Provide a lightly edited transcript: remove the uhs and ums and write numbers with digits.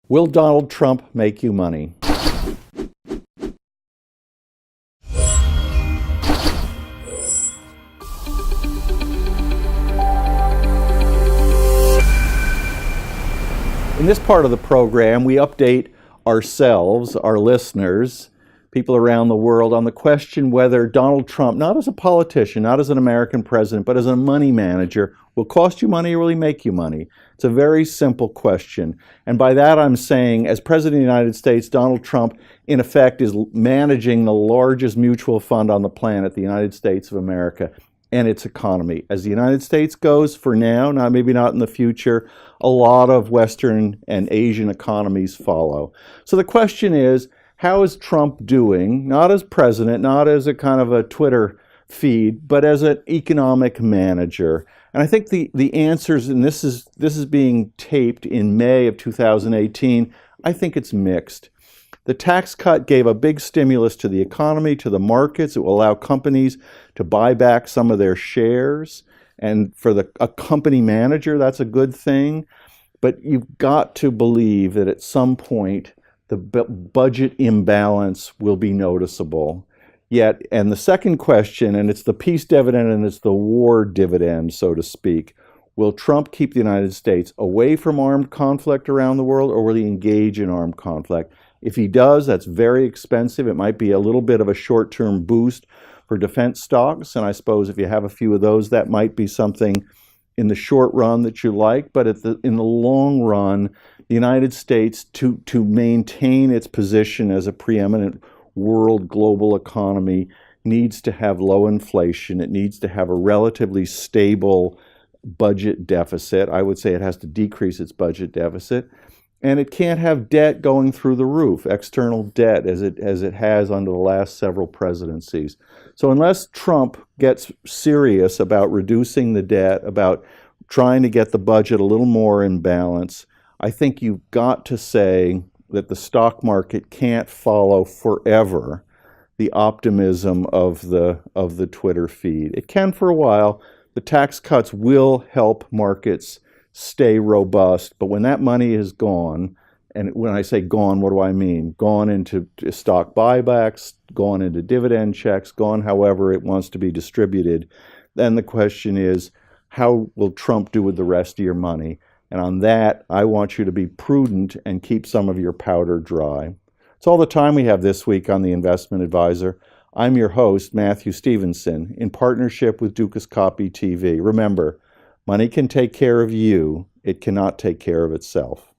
Will Donald Trump make you money? In this part of the program, we update ourselves, our listeners, people around the world, on the question whether Donald Trump, not as a politician, not as an American president, but as a money manager, will cost you money or will he make you money? It's a very simple question. And by that I'm saying, as President of the United States, Donald Trump, in effect, is managing the largest mutual fund on the planet, the United States of America, and its economy. As the United States goes, for now, maybe not in the future, a lot of Western and Asian economies follow. So the question is, how is Trump doing, not as president, not as a kind of a Twitter feed, but as an economic manager? And I think the answers, and this is being taped in May of 2018, I think it's mixed. The tax cut gave a big stimulus to the economy, to the markets. It will allow companies to buy back some of their shares. And for a company manager, that's a good thing. But you've got to believe that at some point, the budget imbalance will be noticeable. Yet, and the second question, and it's the peace dividend and it's the war dividend, so to speak, will Trump keep the United States away from armed conflict around the world, or will he engage in armed conflict? If he does, that's very expensive. It might be a little bit of a short-term boost for defense stocks, and I suppose if you have a few of those, that might be something in the short run that you like. But in the long run, the United States, to maintain its position as a preeminent world global economy, needs to have low inflation. It needs to have a relatively stable budget deficit. I would say it has to decrease its budget deficit. And it can't have debt going through the roof, external debt, as it has under the last several presidencies. So unless Trump gets serious about reducing the debt, about trying to get the budget a little more in balance, I think you've got to say that the stock market can't follow forever the optimism of the Twitter feed. It can for a while. The tax cuts will help markets stay robust, but when that money is gone, and when I say gone, what do I mean? Gone into stock buybacks, gone into dividend checks, gone however it wants to be distributed, then the question is, how will Trump do with the rest of your money? And on that, I want you to be prudent and keep some of your powder dry. It's all the time we have this week on The Investment Advisor. I'm your host, Matthew Stevenson, in partnership with Dukascopy TV. Remember, money can take care of you. It cannot take care of itself.